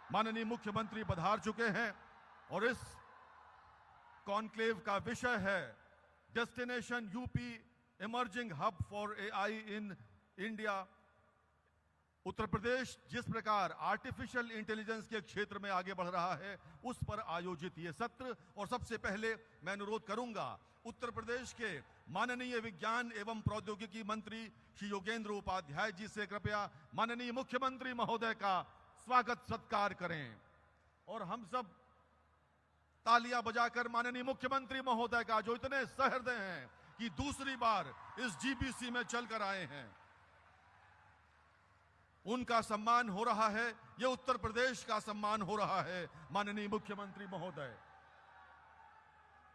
माननीय मुख्यमंत्री पधार चुके हैं और इस कॉन्क्लेव का विषय है destination UP emerging hub for AI in India. Uttar Pradesh जिस प्रकार आर्टिफिशियल इंटेलिजेंस के क्षेत्र में आगे बढ़ रहा है उस पर आयोजित ये सत्र। और सबसे पहले मैं अनुरोध करूंगा उत्तर प्रदेश के माननीय विज्ञान एवं प्रौद्योगिकी मंत्री श्री योगेंद्र उपाध्याय जी से कृपया माननीय मुख्यमंत्री महोदय का स्वागत सत्कार करें। और हम सब तालियां बजाकर माननीय मुख्यमंत्री महोदय का, जो इतने सहृदय हैं कि दूसरी बार इस जीबीसी में चलकर आए हैं, उनका सम्मान हो रहा है। यह उत्तर प्रदेश का सम्मान हो रहा है। माननीय मुख्यमंत्री महोदय,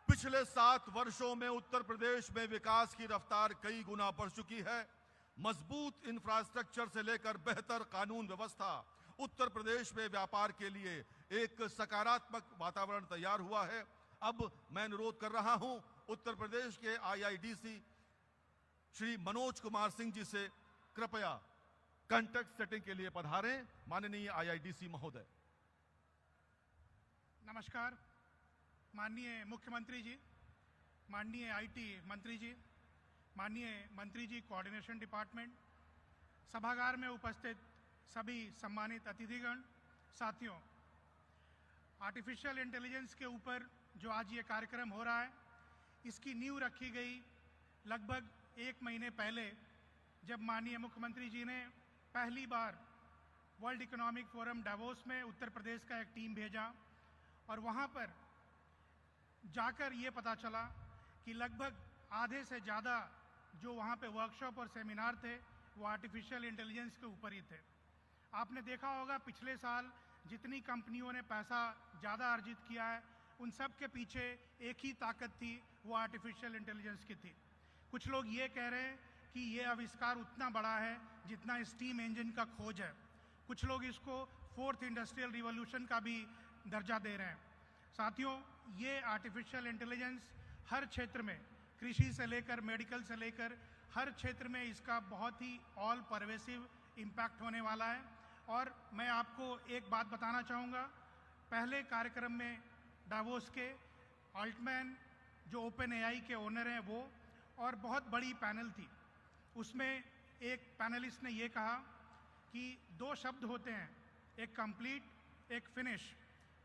पिछले 7 वर्षों में उत्तर प्रदेश में विकास की रफ्तार कई गुना बढ़ चुकी है। मजबूत इंफ्रास्ट्रक्चर से लेकर बेहतर कानून व्यवस्था, उत्तर प्रदेश में व्यापार के लिए एक सकारात्मक वातावरण तैयार हुआ है। अब मैं अनुरोध कर रहा हूं उत्तर प्रदेश के आईआईडीसी श्री मनोज कुमार सिंह जी से, कृपया कंटेक्स्ट सेटिंग के लिए पधारें। माननीय आईआईडीसी महोदय। नमस्कार माननीय मुख्यमंत्री जी, माननीय आईटी मंत्री जी, माननीय मंत्री जी कोऑर्डिनेशन डिपार्टमेंट, सभागार में उपस्थित सभी सम्मानित अतिथिगण, साथियों, आर्टिफिशियल इंटेलिजेंस के ऊपर जो आज ये कार्यक्रम हो रहा है, इसकी नींव रखी गई लगभग 1 महीने पहले, जब माननीय मुख्यमंत्री जी ने पहली बार वर्ल्ड इकोनॉमिक फोरम डावोस में उत्तर प्रदेश का एक टीम भेजा और वहाँ पर जाकर ये पता चला कि लगभग आधे से ज़्यादा जो वहाँ पे वर्कशॉप और सेमिनार थे वो आर्टिफिशियल इंटेलिजेंस के ऊपर ही थे। आपने देखा होगा पिछले साल जितनी कंपनियों ने पैसा ज़्यादा अर्जित किया है, उन सब के पीछे एक ही ताकत थी, वो आर्टिफिशियल इंटेलिजेंस की थी। कुछ लोग ये कह रहे हैं कि ये आविष्कार उतना बड़ा है जितना स्टीम इंजन का खोज है। कुछ लोग इसको 4th इंडस्ट्रियल रिवॉल्यूशन का भी दर्जा दे रहे हैं। साथियों, ये आर्टिफिशियल इंटेलिजेंस हर क्षेत्र में, कृषि से लेकर मेडिकल से लेकर हर क्षेत्र में इसका बहुत ही ऑल परवेसिव इम्पैक्ट होने वाला है। और मैं आपको एक बात बताना चाहूँगा, पहले कार्यक्रम में डावोस के अल्टमैन जो ओपन एआई के ओनर हैं वो, और बहुत बड़ी पैनल थी, उसमें एक पैनलिस्ट ने ये कहा कि 2 शब्द होते हैं, एक कंप्लीट, एक फिनिश।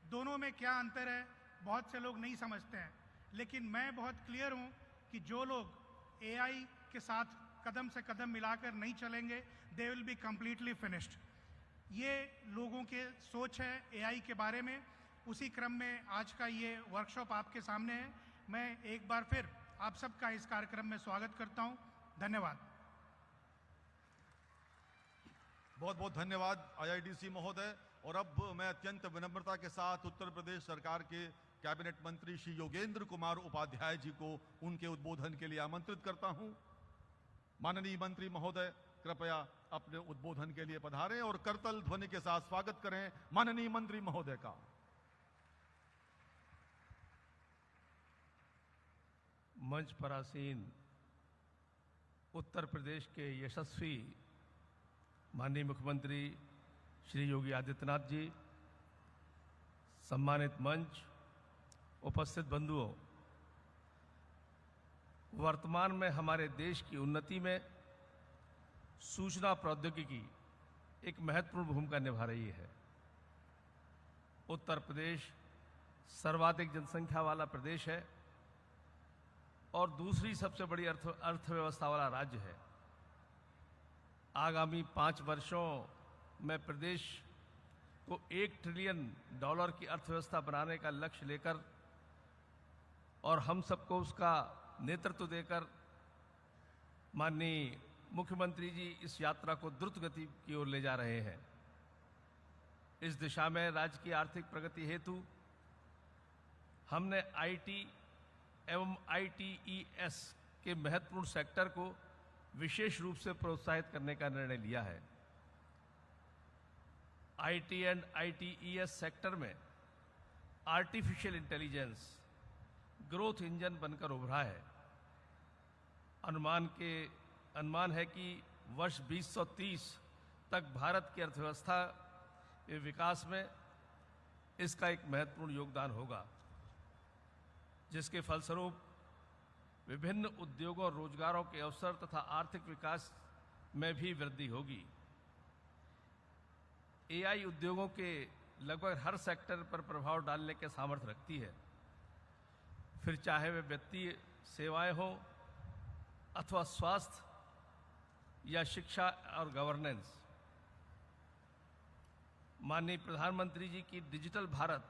दोनों में क्या अंतर है बहुत से लोग नहीं समझते हैं, लेकिन मैं बहुत क्लियर हूँ कि जो लोग एआई के साथ कदम से कदम मिलाकर नहीं चलेंगे, they will be completely finished. ये लोगों के सोच है एआई के बारे में। उसी क्रम में आज का ये वर्कशॉप आपके सामने है। मैं एक बार फिर आप सबका इस कार्यक्रम में स्वागत करता हूँ। धन्यवाद। बहुत बहुत धन्यवाद आईआईडीसी महोदय। और अब मैं अत्यंत विनम्रता के साथ उत्तर प्रदेश सरकार के कैबिनेट मंत्री श्री योगेंद्र कुमार उपाध्याय जी को उनके उद्बोधन के लिए आमंत्रित करता हूं। माननीय मंत्री महोदय, कृपया अपने उद्बोधन के लिए पधारें और करतल ध्वनि के साथ स्वागत करें माननीय मंत्री महोदय का। मंच पर आसीन उत्तर प्रदेश के यशस्वी माननीय मुख्यमंत्री श्री योगी आदित्यनाथ जी, सम्मानित मंच, उपस्थित बंधुओं, वर्तमान में हमारे देश की उन्नति में सूचना प्रौद्योगिकी एक महत्वपूर्ण भूमिका निभा रही है। उत्तर प्रदेश सर्वाधिक जनसंख्या वाला प्रदेश है और दूसरी सबसे बड़ी अर्थव्यवस्था वाला राज्य है। आगामी 5 वर्षों में प्रदेश को $1 ट्रिलियन की अर्थव्यवस्था बनाने का लक्ष्य लेकर और हम सबको उसका नेतृत्व देकर माननीय मुख्यमंत्री जी इस यात्रा को द्रुत गति की ओर ले जा रहे हैं। इस दिशा में राज्य की आर्थिक प्रगति हेतु हमने आईटी एवं आईटीईएस के महत्वपूर्ण सेक्टर को विशेष रूप से प्रोत्साहित करने का निर्णय लिया है। आईटी एंड आईटीईएस सेक्टर में आर्टिफिशियल इंटेलिजेंस ग्रोथ इंजन बनकर उभरा है। अनुमान है कि वर्ष 2030 तक भारत की अर्थव्यवस्था के विकास में इसका एक महत्वपूर्ण योगदान होगा, जिसके फलस्वरूप विभिन्न उद्योगों और रोजगारों के अवसर तथा आर्थिक विकास में भी वृद्धि होगी। एआई उद्योगों के लगभग हर सेक्टर पर प्रभाव डालने के सामर्थ्य रखती है, फिर चाहे वे वित्तीय सेवाएं हो अथवा स्वास्थ्य या शिक्षा और गवर्नेंस। माननीय प्रधानमंत्री जी की डिजिटल भारत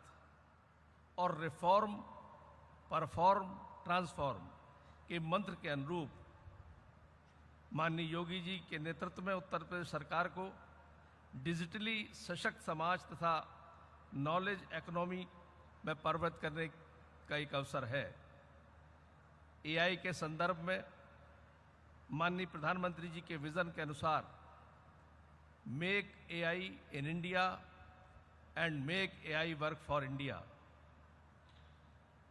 और रिफॉर्म परफॉर्म ट्रांसफॉर्म के मंत्र के अनुरूप माननीय योगी जी के नेतृत्व में उत्तर प्रदेश सरकार को डिजिटली सशक्त समाज तथा नॉलेज इकोनॉमी में परिवर्तित करने का एक अवसर है। एआई के संदर्भ में माननीय प्रधानमंत्री जी के विजन के अनुसार make AI in India and make AI work for India,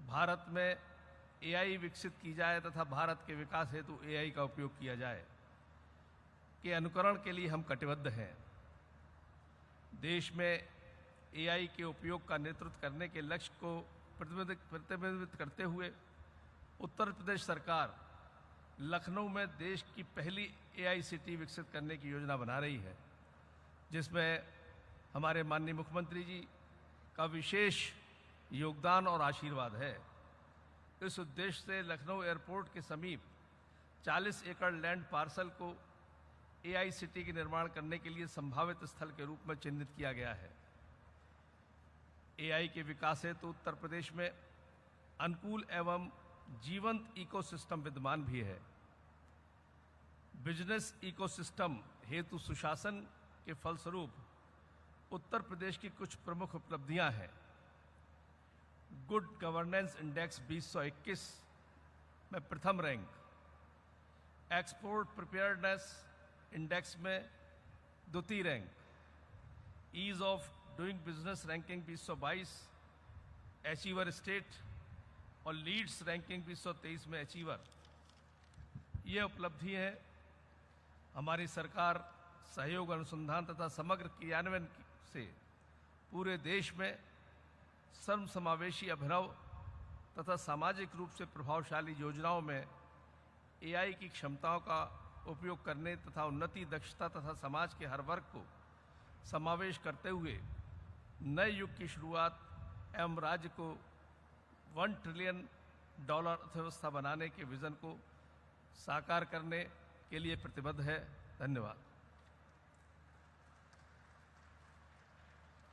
Bharat में एआई विकसित की जाए तथा भारत के विकास हेतु एआई का उपयोग किया जाए के अनुकरण के लिए हम कटिबद्ध हैं। देश में एआई के उपयोग का नेतृत्व करने के लक्ष्य को प्रतिबिंबित करते हुए उत्तर प्रदेश सरकार लखनऊ में देश की पहली एआई सिटी विकसित करने की योजना बना रही है, जिसमें हमारे माननीय मुख्यमंत्री जी का विशेष योगदान और आशीर्वाद है। इस उद्देश्य से लखनऊ एयरपोर्ट के समीप 40 एकड़ लैंड पार्सल को एआई सिटी के निर्माण करने के लिए संभावित स्थल के रूप में चिन्हित किया गया है। एआई के विकास हेतु उत्तर प्रदेश में अनुकूल एवं जीवंत इकोसिस्टम विद्यमान भी है। बिजनेस इकोसिस्टम हेतु सुशासन के फलस्वरूप उत्तर प्रदेश की कुछ प्रमुख उपलब्धियां हैं। गुड गवर्नेंस इंडेक्स 2021 में प्रथम रैंक, एक्सपोर्ट प्रिपेयर्डनेस इंडेक्स में द्वितीय rank, ease of doing business ranking 2022 achiever state और लीड्स रैंकिंग 2023 में अचीवर। ये उपलब्धि है हमारी सरकार सहयोग अनुसंधान तथा समग्र क्रियान्वयन से पूरे देश में सर्वसमावेशी अभिनव तथा सामाजिक रूप से प्रभावशाली योजनाओं में एआई की क्षमताओं का उपयोग करने तथा उन्नति, दक्षता तथा समाज के हर वर्ग को समावेश करते हुए नए युग की शुरुआत एवं राज्य को $1 ट्रिलियन अर्थव्यवस्था बनाने के विजन को साकार करने के लिए प्रतिबद्ध है। धन्यवाद।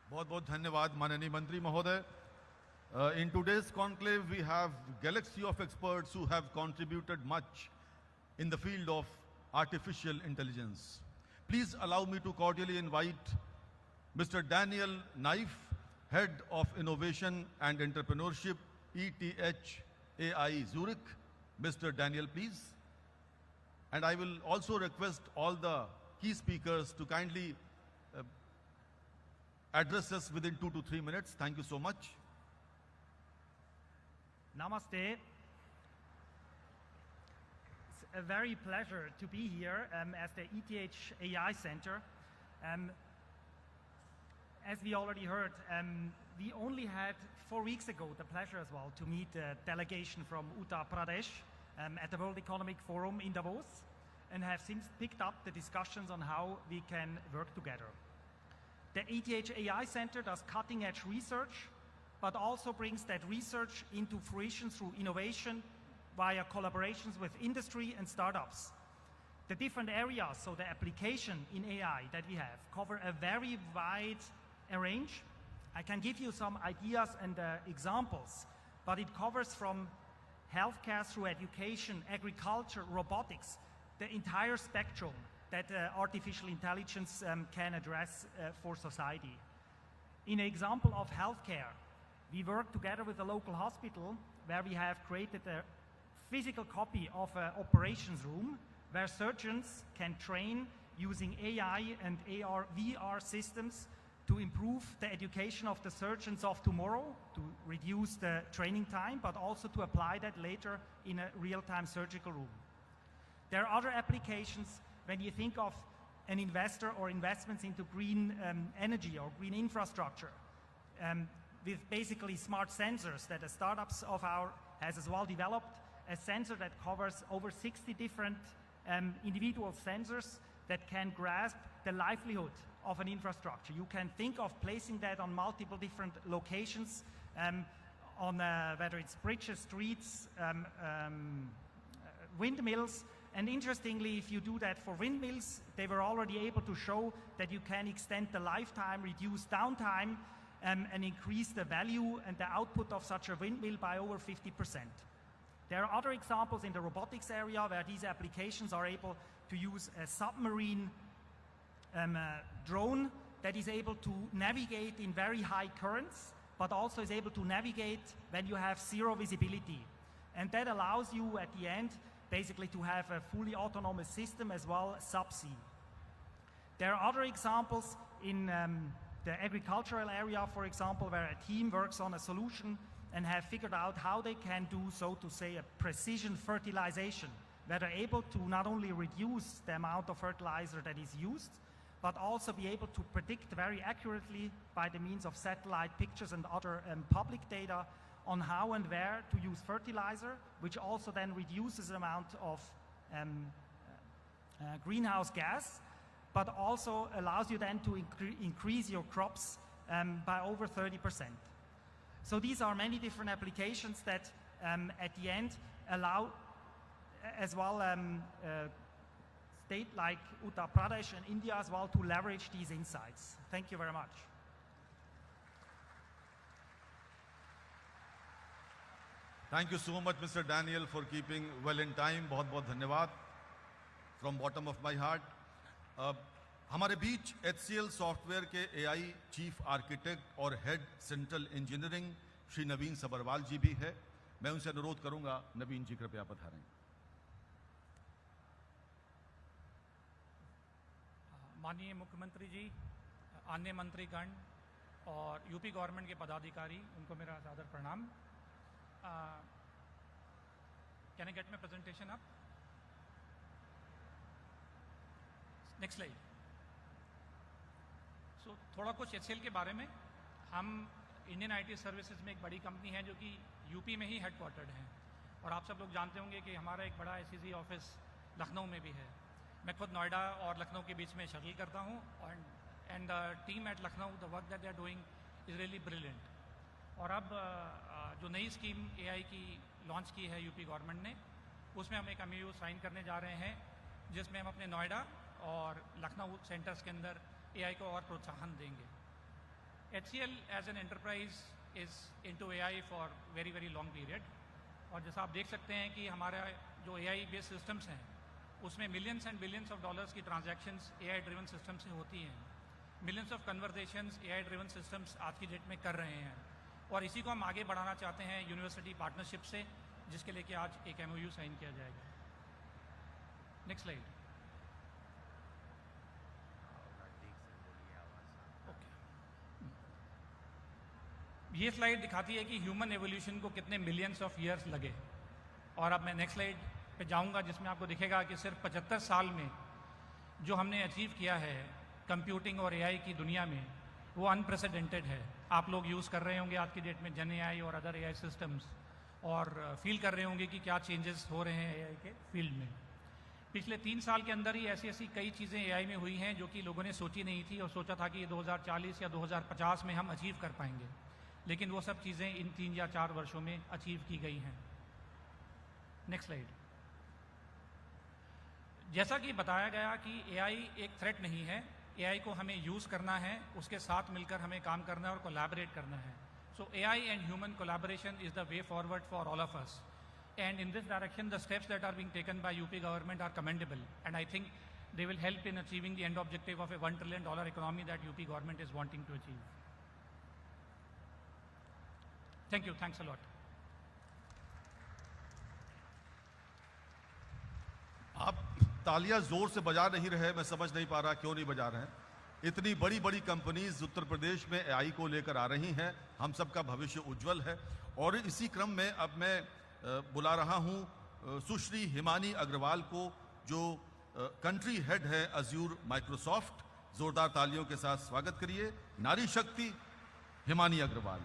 बहुत बहुत धन्यवाद माननीय मंत्री महोदय। In today's conclave we have galaxy of experts who have contributed much in the field of artificial intelligence. Please allow me to cordially invite Mr. Daniel Naif, Head of Innovation and Entrepreneurship, ETH AI Zurich. Mr. Daniel, please. And I will also request all the key speakers to kindly address us within 2 to 3 minutes. Thank you so much. Namaste. It's a very pleasure to be here at the ETH AI Center. As we already heard, we only had 4 weeks ago the pleasure as well to meet a delegation from Uttar Pradesh at the World Economic Forum in Davos, and have since picked up the discussions on how we can work together. The ETH AI Center does cutting-edge research, but also brings that research into fruition through innovation via collaborations with industry and startups. The different areas, so the application in AI that we have, cover a very wide range. I can give you some ideas and examples, but it covers from healthcare through education, agriculture, robotics, the entire spectrum that artificial intelligence can address for society. In an example of healthcare, we work together with a local hospital where we have created a physical copy of an operations room where surgeons can train using AI and AR, VR systems to improve the education of the surgeons of tomorrow, to reduce the training time, but also to apply that later in a real-time surgical room. There are other applications when you think of an investor or investments into green energy or green infrastructure. with basically smart sensors that a startups of our has as well developed, a sensor that covers over 60 different individual sensors that can grasp the livelihood of an infrastructure. You can think of placing that on multiple different locations, on whether it's bridges, streets, windmills. And interestingly, if you do that for windmills, they were already able to show that you can extend the lifetime, reduce downtime, and increase the value and the output of such a windmill by over 50%. There are other examples in the robotics area where these applications are able to use a submarine drone that is able to navigate in very high currents, but also is able to navigate when you have zero visibility. And that allows you at the end basically to have a fully autonomous system as well subsea. There are other examples in the agricultural area, for example, where a team works on a solution and have figured out how they can do, so to say, a precision fertilization, where they're able to not only reduce the amount of fertilizer that is used, but also be able to predict very accurately by the means of satellite pictures and other public data on how and where to use fertilizer, which also then reduces the amount of greenhouse gas, but also allows you then to increase your crops by over 30%. So these are many different applications that at the end allow as well state like Uttar Pradesh and India as well to leverage these insights. Thank you very much. Thank you so much, Mr. Daniel, for keeping well in time. बहुत बहुत धन्यवाद from bottom of my heart. हमारे बीच HCL software के AI chief architect और head central engineering Shri नवीन सबरवाल जी भी है. मैं उनसे अनुरोध करूंगा, नवीन जी कृपया पधारें. माननीय मुख्यमंत्री जी, अन्य मंत्रीगण और यूपी गवर्नमेंट के पदाधिकारी, उनको मेरा सादर प्रणाम. Can I get my presentation up? Next slide. So थोड़ा कुछ HCL के बारे में. हम इंडियन IT सर्विसेज में एक बड़ी कंपनी है जो कि यूपी में ही हेडक्वार्टर्ड है, और आप सब लोग जानते होंगे कि हमारा एक बड़ा SEZ ऑफिस लखनऊ में भी है. मैं खुद नोएडा और लखनऊ के बीच में शगल करता हूँ, और and the team at Lucknow, the work that they are doing is really brilliant. और अब जो नई स्कीम AI की लॉन्च की है यूपी गवर्नमेंट ने, उसमें हम एक MOU साइन करने जा रहे हैं, जिसमें हम अपने नोएडा और लखनऊ सेंटर्स के अंदर AI को और प्रोत्साहन देंगे. HCL as an enterprise is into AI for very very long period. और जैसा आप देख सकते हैं कि हमारा जो AI बेस्ड सिस्टम्स हैं, उसमें millions and billions of dollars की ट्रांजैक्शंस AI ड्रिवन सिस्टम से होती हैं. Millions of conversations AI driven systems आज की डेट में कर रहे हैं, और इसी को हम आगे बढ़ाना चाहते हैं यूनिवर्सिटी पार्टनरशिप से, जिसके लिए कि आज एक MOU साइन किया जाएगा. Next slide. ये स्लाइड दिखाती है कि ह्यूमन एवोल्यूशन को कितने मिलियंस ऑफ ईयर्स लगे. और अब मैं नेक्स्ट स्लाइड पे जाऊंगा, जिसमें आपको दिखेगा कि सिर्फ 75 साल में जो हमने अचीव किया है कंप्यूटिंग और AI की दुनिया में, वो अनप्रेसिडेंटेड है. आप लोग यूज़ कर रहे होंगे आज की डेट में जन AI और अदर AI सिस्टम्स, और फील कर रहे होंगे कि क्या चेंजेस हो रहे हैं AI के फील्ड में. पिछले 3 साल के अंदर ही ऐसी ऐसी कई चीज़ें AI में हुई हैं जो कि लोगों ने सोची नहीं थी, और सोचा था कि ये 2040 या 2050 में हम अचीव कर पाएंगे, लेकिन वो सब चीज़ें इन 3 या 4 वर्षों में अचीव की गई हैं. Next slide. जैसा कि बताया गया कि AI एक थ्रेट नहीं है. AI को हमें यूज़ करना है, उसके साथ मिलकर हमें काम करना है और कोलैबोरेट करना है. So AI and human collaboration is the way forward for all of us, and in this direction the steps that are being taken by UP government are commendable, and I think they will help in achieving the end objective of a $1 trillion economy that UP government is wanting to achieve. Thank you. Thanks a lot. आप तालियां जोर से बजा नहीं रहे, मैं समझ नहीं पा रहा क्यों नहीं बजा रहे हैं. इतनी बड़ी बड़ी कंपनीज उत्तर प्रदेश में AI को लेकर आ रही हैं. हम सबका भविष्य उज्जवल है. और इसी क्रम में अब मैं बुला रहा हूं सुश्री हिमानी अग्रवाल को, जो कंट्री हेड है अज्यूर माइक्रोसॉफ्ट. जोरदार तालियों के साथ स्वागत करिए. नारी शक्ति हिमानी अग्रवाल.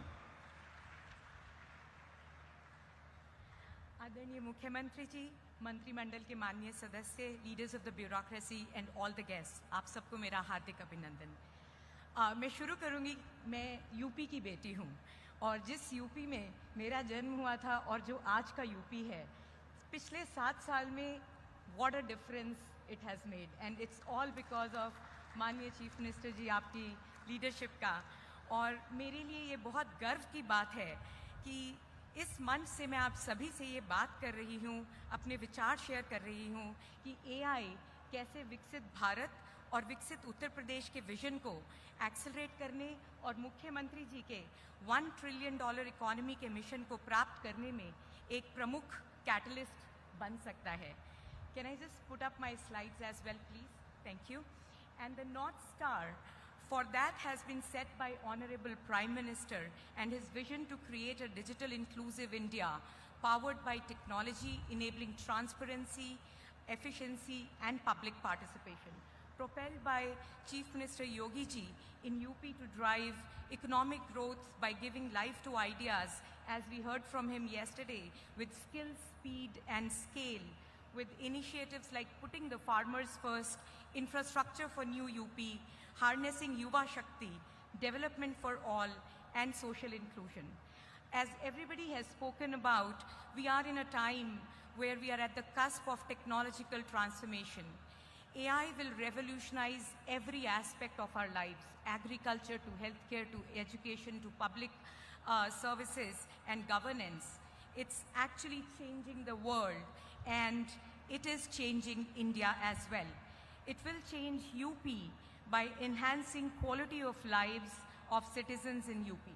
आदरणीय मुख्यमंत्री जी, मंत्रिमंडल के माननीय सदस्य, leaders of the bureaucracy and all the guest, आप सबको मेरा हार्दिक अभिनंदन। मैं शुरू करूंगी। मैं यूपी की बेटी हूं और जिस यूपी में मेरा जन्म हुआ था और जो आज का यूपी है, पिछले 7 साल में what a difference it has made, and it's all because of माननीय चीफ मिनिस्टर जी आपकी लीडरशिप का। और मेरे लिए ये बहुत गर्व की बात है कि इस मंच से मैं आप सभी से ये बात कर रही हूँ, अपने विचार शेयर कर रही हूँ कि एआई कैसे विकसित भारत और विकसित उत्तर प्रदेश के विजन को एक्सेलरेट करने और मुख्यमंत्री जी के $1 ट्रिलियन इकोनॉमी के मिशन को प्राप्त करने में एक प्रमुख कैटलिस्ट बन सकता है। Can I just put up my slides as well, please? Thank you. And the North Star for that has been set by Honorable Prime Minister and his vision to create a digital inclusive India powered by technology, enabling transparency, efficiency and public participation. Propelled by Chief Minister Yogi ji in UP to drive economic growth by giving life to ideas, as we heard from him yesterday, with skill, speed and scale, with initiatives like putting the farmers first, infrastructure for new UP, harnessing Yuva Shakti, development for all, and social inclusion. As everybody has spoken about, we are in a time where we are at the cusp of technological transformation. AI will revolutionize every aspect of our lives, agriculture to healthcare to education to public services and governance. It's actually changing the world, and it is changing India as well. It will change UP by enhancing quality of lives of citizens in UP.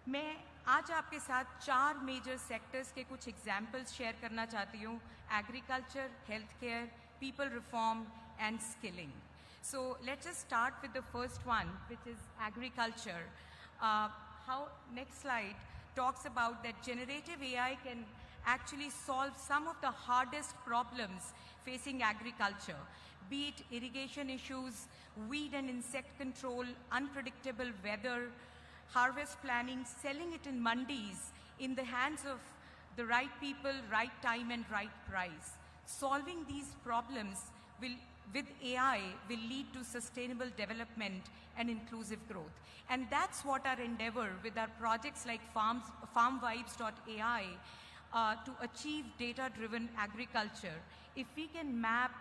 मैं आज आपके साथ 4 major sectors के कुछ examples share करना चाहती हूँ: agriculture, health care, people reform and skilling. So let's just start with the first one, which is agriculture. How next slide talks about that generative AI can actually solve some of the hardest problems facing agriculture, be it irrigation issues, weed and insect control, unpredictable weather, harvest planning, selling it in mandis in the hands of the right people, right time and right price. Solving these problems with AI will lead to sustainable development and inclusive growth. And that's what our endeavor with our projects like FarmVibes.ai to achieve data-driven agriculture. If we can map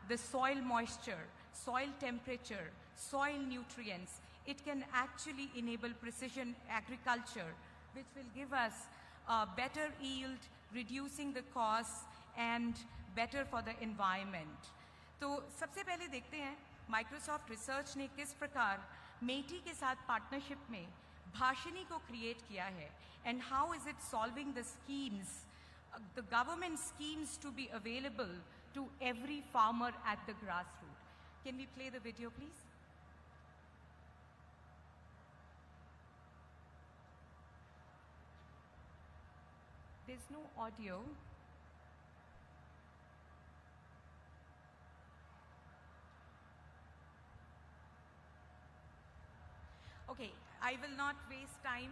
the soil moisture, soil temperature, soil nutrients, it can actually enable precision agriculture, which will give us better yield, reducing the costs, and better for the environment. तो सबसे पहले देखते हैं Microsoft research ने किस प्रकार मेटी के साथ पार्टनरशिप में भाषिनी को क्रिएट किया है, and how is it solving the schemes, the government schemes to be available to every farmer at the grass root. Can we play the video please? There is no audio. Okay, I will not waste time.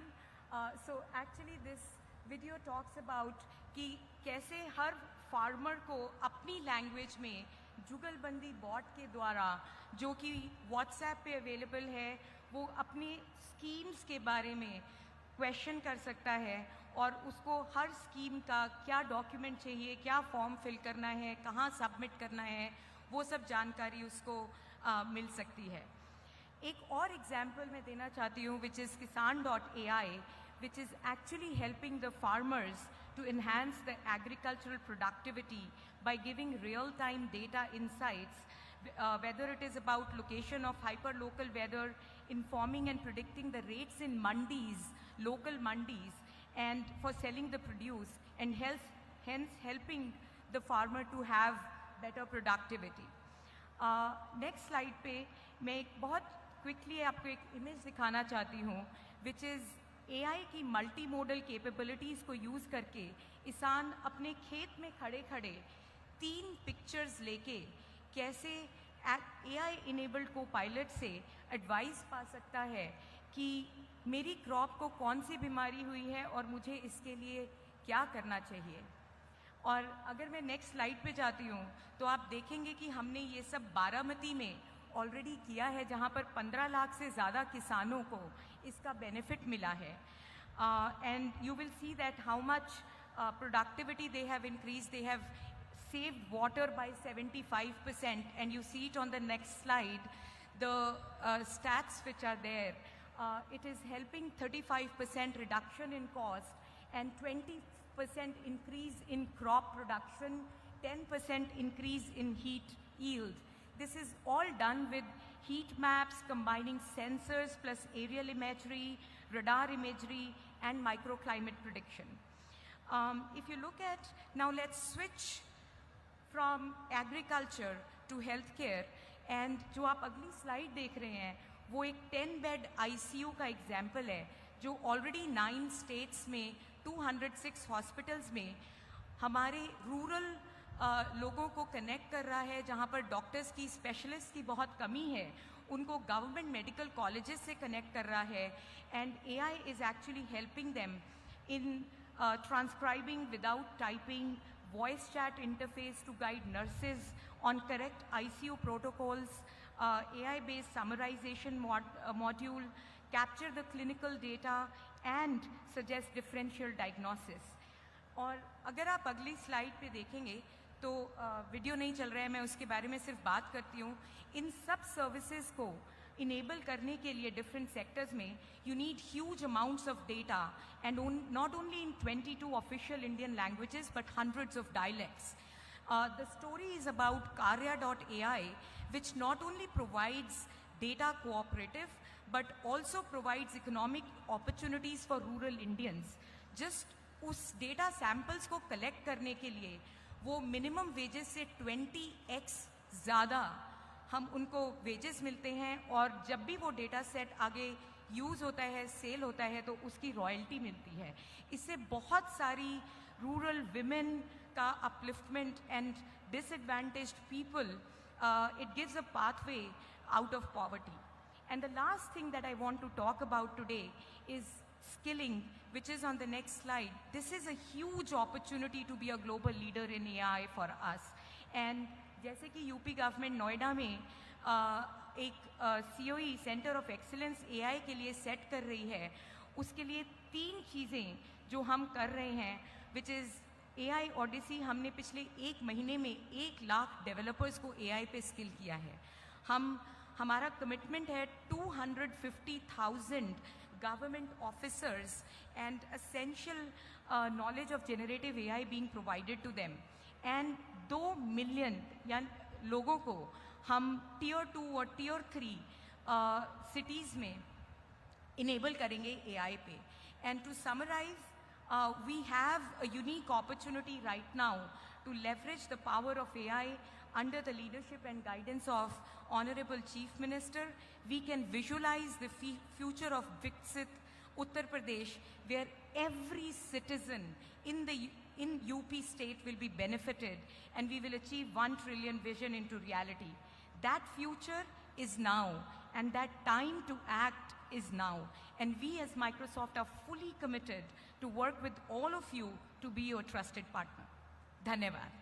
So actually this video talks about कि कैसे हर farmer को अपनी language में जुगलबंदी bot के द्वारा, जो कि व्हाट्सएप पे अवेलेबल है, वो अपनी स्कीम्स के बारे में क्वेश्चन कर सकता है और उसको हर स्कीम का क्या डॉक्यूमेंट चाहिए, क्या फॉर्म फिल करना है, कहाँ सबमिट करना है, वो सब जानकारी उसको मिल सकती है. एक और एग्जाम्पल मैं देना चाहती हूँ, which is Kisan.ai, which is actually helping the farmers to enhance the agricultural productivity by giving real-time data insights, whether it is about location of hyper-local weather, informing and predicting the rates in mandis, local mandis, and for selling the produce, and hence helping the farmer to have better productivity. Next slide पे मैं एक बहुत quickly आपको एक image दिखाना चाहती हूँ, which is AI की मल्टी मोडल कैपेबिलिटीज़ को यूज़ करके किसान अपने खेत में खड़े खड़े 3 पिक्चर्स लेके कैसे AI इनेबल्ड को पायलट से एडवाइस पा सकता है कि मेरी क्रॉप को कौन सी बीमारी हुई है और मुझे इसके लिए क्या करना चाहिए. और अगर मैं नेक्स्ट स्लाइड पे जाती हूँ तो आप देखेंगे कि हमने ये सब बारामती में ऑलरेडी किया है, जहाँ पर 15 लाख से ज़्यादा किसानों को इसका बेनिफिट मिला है. And you will see that how much productivity they have increased. They have saved water by 75%, and you see it on the next slide, the stats which are there. It is helping 35% reduction in cost and 20% increase in crop production, 10% increase in heat yield. This is all done with heat maps combining sensors plus aerial imagery, radar imagery, and microclimate prediction. If you look at, now let's switch from agriculture to healthcare, and जो आप अगली slide देख रहे हैं वो एक 10 bed ICU का example है, जो ऑलरेडी 9 स्टेट्स में 206 हॉस्पिटल्स में हमारे रूरल लोगों को कनेक्ट कर रहा है, जहाँ पर डॉक्टर्स की, स्पेशलिस्ट की बहुत कमी है, उनको गवर्नमेंट मेडिकल कॉलेजेस से कनेक्ट कर रहा है. And AI is actually helping them in transcribing without typing, voice chat interface to guide nurses on correct ICU protocols, AI-based summarization module, capture the clinical data and suggest differential diagnosis. और अगर आप अगली slide पे देखेंगे तो video नहीं चल रहा है, मैं उसके बारे में सिर्फ बात करती हूँ. इन सब सर्विसेज को इनेबल करने के लिए डिफरेंट सेक्टर्स में you need huge amounts of data, and not only in 22 official Indian languages but hundreds of dialects. The story is about Karya.ai, which not only provides data cooperative but also provides economic opportunities for rural Indians. Just उस data samples को collect करने के लिए वो minimum wages से 20x ज़्यादा हम उनको वेजेस मिलते हैं, और जब भी वो डेटा सेट आगे यूज़ होता है, सेल होता है, तो उसकी रॉयल्टी मिलती है. इससे बहुत सारी रूरल विमेन का upliftment and disadvantaged people, it gives a pathway out of poverty. And the last thing that I want to talk about today is skilling, which is on the next slide. This is a huge opportunity to be a global leader in AI for us. And जैसे कि UP government Noida में एक COE centre of excellence AI के लिए set कर रही है, उसके लिए 3 चीज़ें जो हम कर रहे हैं, विच इज़ AI Odyssey. हमने पिछले 1 महीने में 1 लाख डेवलपर्स को AI पे स्किल किया है. हमारा कमिटमेंट है 250,000 government officers and essential knowledge of generative AI being provided to them, and 2 million लोगों को हम Tier 2 और Tier 3 cities में enable करेंगे AI पे. And to summarize, we have a unique opportunity right now to leverage the power of AI under the leadership and guidance of Honorable Chief Minister. We can visualize the future of Viksit Uttar Pradesh, where every citizen in UP state will be benefited, and we will achieve 1 trillion vision into reality. That future is now, and that time to act is now. And we as Microsoft are fully committed to work with all of you to be your trusted partner. Dhanyavad.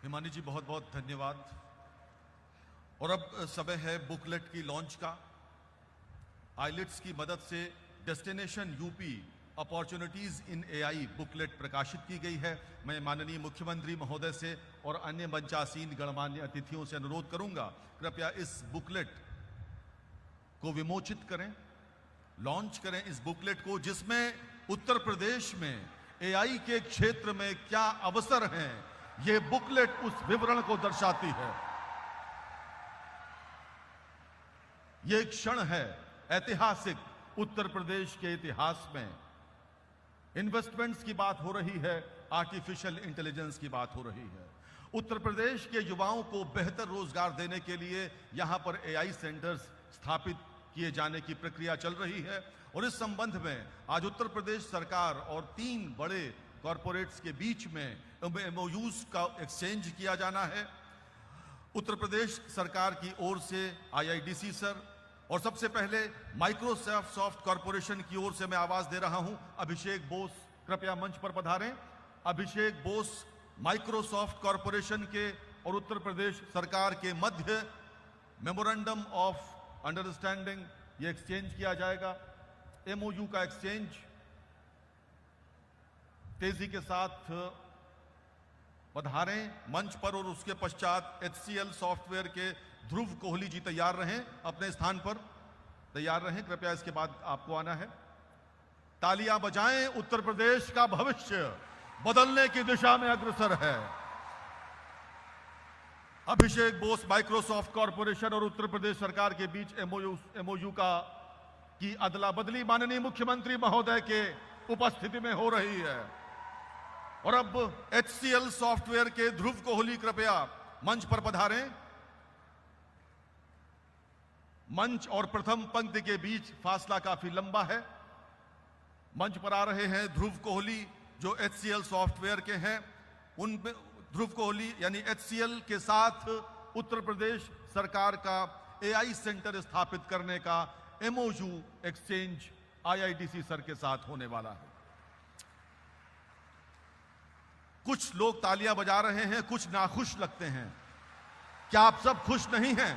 Himani जी बहुत बहुत धन्यवाद. और अब समय है booklet की launch का. IELTS की मदद से destination UP opportunities in AI booklet प्रकाशित की गई है. मैं माननीय मुख्यमंत्री महोदय से और अन्य मंचासीन गणमान्य अतिथियों से अनुरोध करूंगा, कृपया इस बुकलेट को विमोचित करें, लॉन्च करें इस बुकलेट को, जिसमें उत्तर प्रदेश में AI के क्षेत्र में क्या अवसर हैं, ये बुकलेट उस विवरण को दर्शाती है. ये एक क्षण है ऐतिहासिक उत्तर प्रदेश के इतिहास में. इन्वेस्टमेंट्स की बात हो रही है, आर्टिफिशियल इंटेलिजेंस की बात हो रही है. उत्तर प्रदेश के युवाओं को बेहतर रोजगार देने के लिए यहां पर AI सेंटर्स स्थापित किए जाने की प्रक्रिया चल रही है. और इस संबंध में आज उत्तर प्रदेश सरकार और 3 बड़े कॉरपोरेट्स के बीच में MOUs का एक्सचेंज किया जाना है. उत्तर प्रदेश सरकार की ओर से IIDC सर, और सबसे पहले माइक्रोसॉफ्ट कॉरपोरेशन की ओर से मैं आवाज दे रहा हूं अभिषेक बोस कृपया मंच पर पधारें। अभिषेक बोस माइक्रोसॉफ्ट कॉरपोरेशन के और उत्तर प्रदेश सरकार के मध्य मेमोरेंडम ऑफ अंडरस्टैंडिंग ये एक्सचेंज किया जाएगा। एमओयू का एक्सचेंज तेजी के साथ पधारें मंच पर और उसके पश्चात HCL सॉफ्टवेयर के ध्रुव कोहली जी तैयार रहें, अपने स्थान पर तैयार रहें। कृपया इसके बाद आपको आना है। तालियां बजाएं, उत्तर प्रदेश का भविष्य बदलने की दिशा में अग्रसर है। अभिषेक बोस माइक्रोसॉफ्ट कॉरपोरेशन और उत्तर प्रदेश सरकार के बीच एमओयू की अदला बदली माननीय मुख्यमंत्री महोदय के उपस्थिति में हो रही है। और अब HCL सॉफ्टवेयर के ध्रुव कोहली कृपया मंच पर पधारें। मंच और प्रथम पंक्ति के बीच फासला काफी लंबा है। मंच पर आ रहे हैं ध्रुव कोहली जो HCL सॉफ्टवेयर के हैं। उन ध्रुव कोहली यानी HCL के साथ उत्तर प्रदेश सरकार का AI सेंटर स्थापित करने का MOU एक्सचेंज IIDC सर के साथ होने वाला है। कुछ लोग तालियां बजा रहे हैं, कुछ नाखुश लगते हैं। क्या आप सब खुश नहीं हैं?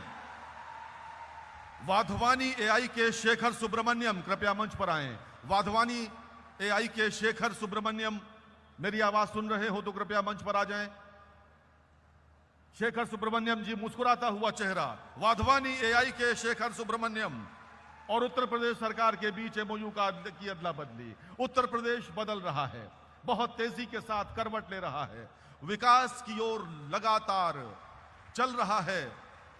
वाधवानी AI के शेखर सुब्रमण्यम कृपया मंच पर आएं। वाधवानी AI के शेखर सुब्रमण्यम मेरी आवाज सुन रहे हो तो कृपया मंच पर आ जाएं। शेखर सुब्रमण्यम जी, मुस्कुराता हुआ चेहरा। वाधवानी AI के शेखर सुब्रमण्यम और उत्तर प्रदेश सरकार के बीच MOU की अदला बदली। उत्तर प्रदेश बदल रहा है, बहुत तेजी के साथ करवट ले रहा है, विकास की ओर लगातार चल रहा है,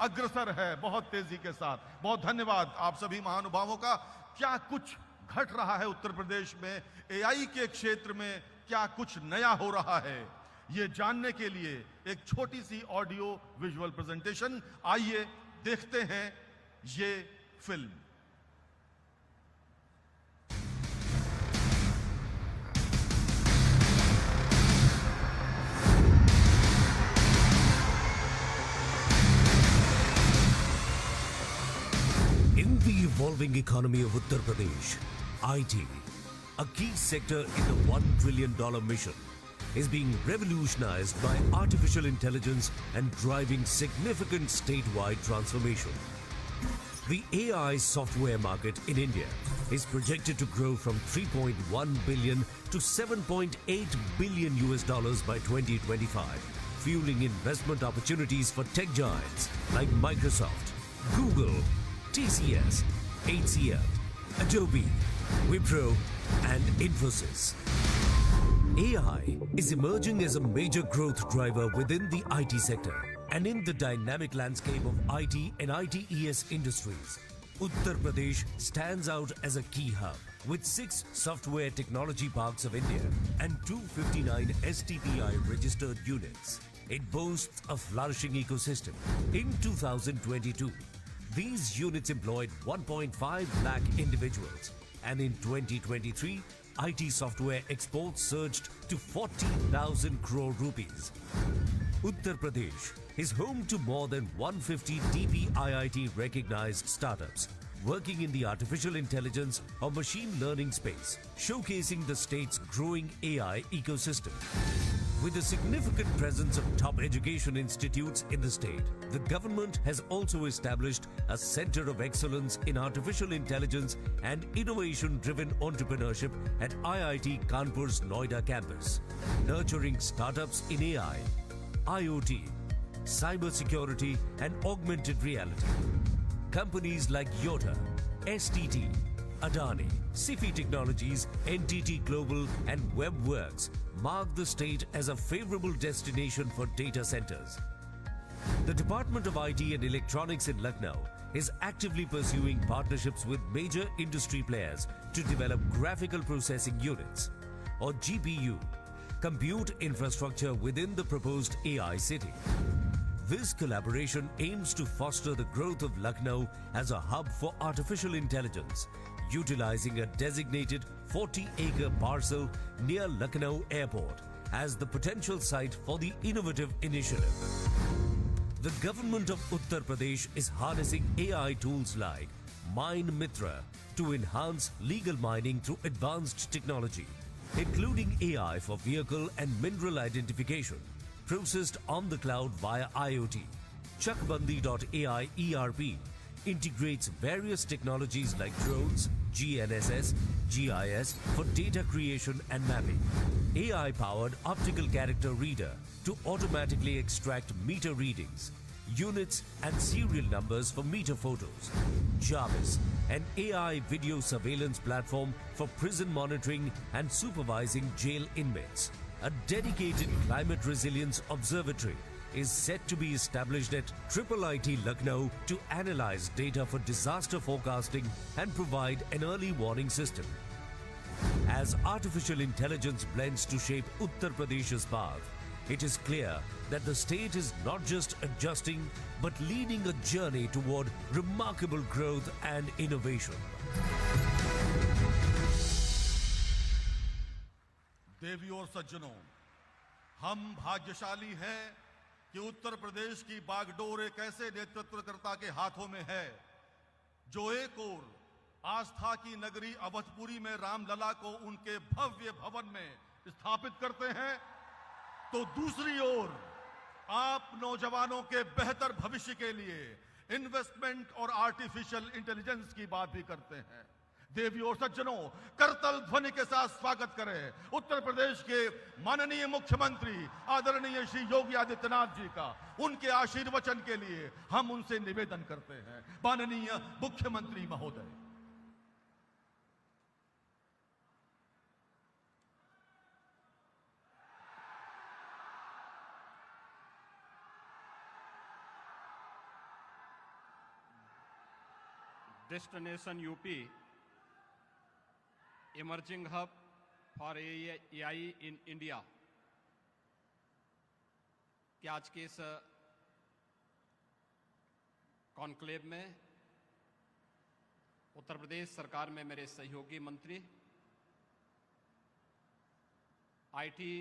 अग्रसर है बहुत तेजी के साथ। बहुत धन्यवाद आप सभी महानुभावों का। क्या कुछ घट रहा है उत्तर प्रदेश में, AI के क्षेत्र में क्या कुछ नया हो रहा है, ये जानने के लिए एक छोटी सी ऑडियो विजुअल प्रेजेंटेशन। आइए देखते हैं ये film. In the evolving economy of Uttar Pradesh, IT, a key sector in the $1 trillion mission, is being revolutionized by artificial intelligence and driving significant statewide transformation. The AI software market in India is projected to grow from $3.1 billion to $7.8 billion by 2025, fueling investment opportunities for tech giants like Microsoft, Google, TCS, HCL, Adobe, Wipro, and Infosys. AI is emerging as a major growth driver within the IT sector, and in the dynamic landscape of IT and ITES industries, Uttar Pradesh stands out as a key hub with 6 software technology parks of India and 259 STPI registered units. It boasts a flourishing ecosystem. In 2022, these units employed 1.5 lakh individuals, and in 2023, IT software exports surged to 40,000 crore rupees. Uttar Pradesh is home to more than 150 DPIIT recognized startups working in the artificial intelligence or machine learning space, showcasing the state's growing AI ecosystem. With a significant presence of top education institutes in the state, the government has also established a center of excellence in artificial intelligence and innovation-driven entrepreneurship at IIT Kanpur's Noida campus, nurturing startups in AI, IoT, cybersecurity, and augmented reality. Companies like Yotta, STT, Adani, Sifi Technologies, NTT Global, and WebWorks mark the state as a favorable destination for data centers. The Department of IT and Electronics in Lucknow is actively pursuing partnerships with major industry players to develop graphical processing units, or GPU, compute infrastructure within the proposed AI city. This collaboration aims to foster the growth of Lucknow as a hub for artificial intelligence, utilizing a designated 40-acre parcel near Lucknow Airport as the potential site for the innovative initiative. The government of Uttar Pradesh is harnessing AI tools like Mine Mitra to enhance legal mining through advanced technology, including AI for vehicle and mineral identification, processed on the cloud via IoT. Chakbandi.ai ERP integrates various technologies like drones, GNSS, GIS for data creation and mapping, AI-powered optical character reader to automatically extract meter readings, units and serial numbers for meter photos, Jarvis, an AI video surveillance platform for prison monitoring and supervising jail inmates. A dedicated climate resilience observatory is set to be established at IIIT Lucknow to analyze data for disaster forecasting and provide an early warning system. As artificial intelligence blends to shape Uttar Pradesh's path, it is clear that the state is not just adjusting but leading a journey toward remarkable growth and innovation. देवियों और सज्जनों, हम भाग्यशाली हैं कि उत्तर प्रदेश की बागडोर एक ऐसे नेतृत्वकर्ता के हाथों में है जो एक ओर आस्था की नगरी अवधपुरी में रामलला को उनके भव्य भवन में स्थापित करते हैं, तो दूसरी ओर आप नौजवानों के बेहतर भविष्य के लिए इन्वेस्टमेंट और आर्टिफिशियल इंटेलिजेंस की बात भी करते हैं। देवियों और सज्जनों, करतल ध्वनि के साथ स्वागत करें उत्तर प्रदेश के माननीय मुख्यमंत्री आदरणीय श्री योगी आदित्यनाथ जी का। उनके आशीर्वचन के लिए हम उनसे निवेदन करते हैं। माननीय मुख्यमंत्री महोदय। Destination UP, emerging hub for AI in India। कि आज के इस कॉन्क्लेव में उत्तर प्रदेश सरकार में मेरे सहयोगी मंत्री आईटी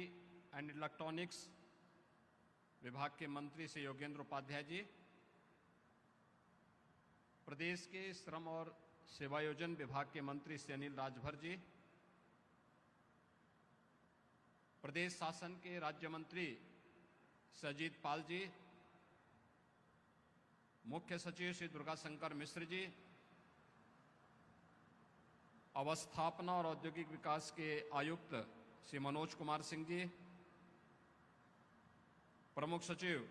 एंड इलेक्ट्रॉनिक्स विभाग के मंत्री श्री योगेंद्र उपाध्याय जी, प्रदेश के श्रम और सेवायोजन विभाग के मंत्री श्री अनिल राजभर जी, प्रदेश शासन के राज्य मंत्री सजीत पाल जी, मुख्य सचिव श्री दुर्गा शंकर मिश्र जी, अवस्थापना और औद्योगिक विकास के आयुक्त श्री मनोज कुमार सिंह जी, प्रमुख सचिव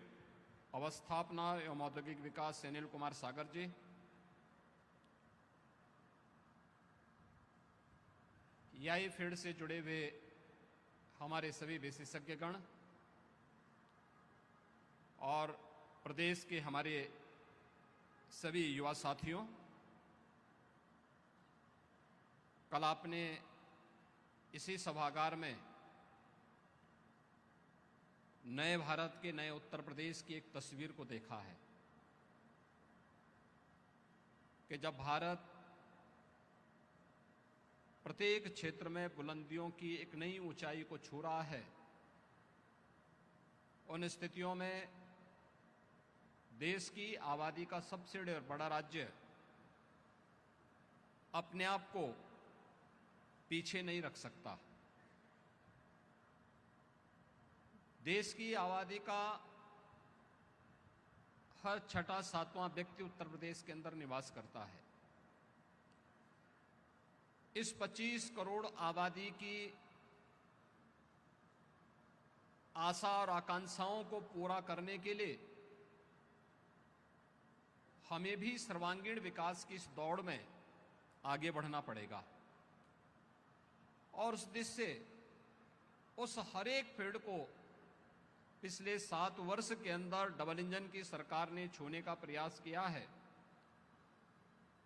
अवस्थापना एवं औद्योगिक विकास अनिल कुमार सागर जी, AI फील्ड से जुड़े हुए हमारे सभी विशेषज्ञगण और प्रदेश के हमारे सभी युवा साथियों, कल आपने इसी सभागार में नए भारत के नए उत्तर प्रदेश की एक तस्वीर को देखा है कि जब भारत प्रत्येक क्षेत्र में बुलंदियों की एक नई ऊंचाई को छू रहा है, उन स्थितियों में देश की आबादी का सबसे बड़ा राज्य अपने आप को पीछे नहीं रख सकता। देश की आबादी का हर छठा सातवां व्यक्ति उत्तर प्रदेश के अंदर निवास करता है। इस 25 करोड़ आबादी की आशा और आकांक्षाओं को पूरा करने के लिए हमें भी सर्वांगीण विकास की इस दौड़ में आगे बढ़ना पड़ेगा और उस दिशा से उस हर एक पेड़ को पिछले 7 वर्ष के अंदर डबल इंजन की सरकार ने छूने का प्रयास किया है,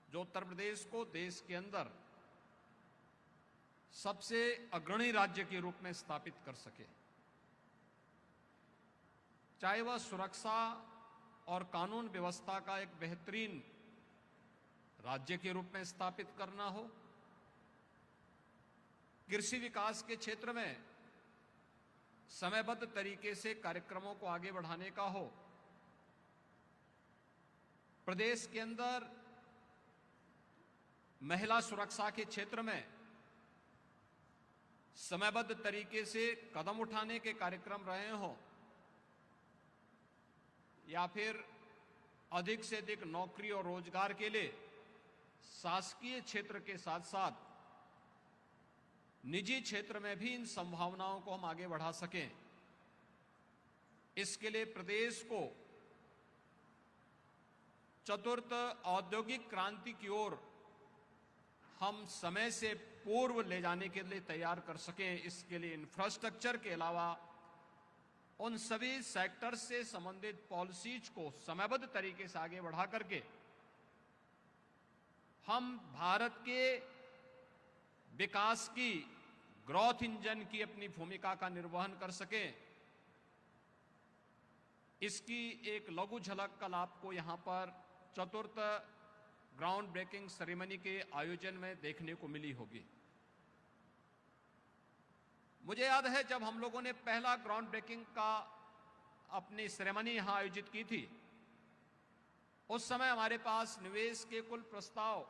जो उत्तर प्रदेश को देश के अंदर सबसे अग्रणी राज्य के रूप में स्थापित कर सके। चाहे वह सुरक्षा और कानून व्यवस्था का एक बेहतरीन राज्य के रूप में स्थापित करना हो, कृषि विकास के क्षेत्र में समयबद्ध तरीके से कार्यक्रमों को आगे बढ़ाने का हो, प्रदेश के अंदर महिला सुरक्षा के क्षेत्र में समयबद्ध तरीके से कदम उठाने के कार्यक्रम रहे हों या फिर अधिक से अधिक नौकरी और रोजगार के लिए शासकीय क्षेत्र के साथ साथ निजी क्षेत्र में भी इन संभावनाओं को हम आगे बढ़ा सकें, इसके लिए प्रदेश को चतुर्थ औद्योगिक क्रांति की ओर हम समय से पूर्व ले जाने के लिए तैयार कर सकें। इसके लिए इंफ्रास्ट्रक्चर के अलावा उन सभी सेक्टर से संबंधित पॉलिसीज को समयबद्ध तरीके से आगे बढ़ा करके हम भारत के विकास की ग्रोथ इंजन की अपनी भूमिका का निर्वहन कर सकें। इसकी एक लघु झलक कल आपको यहां पर चतुर्थ ग्राउंड ब्रेकिंग सेरेमनी के आयोजन में देखने को मिली होगी। मुझे याद है जब हम लोगों ने पहला ग्राउंड ब्रेकिंग का अपनी सेरेमनी यहां आयोजित की थी, उस समय हमारे पास निवेश के कुल प्रस्ताव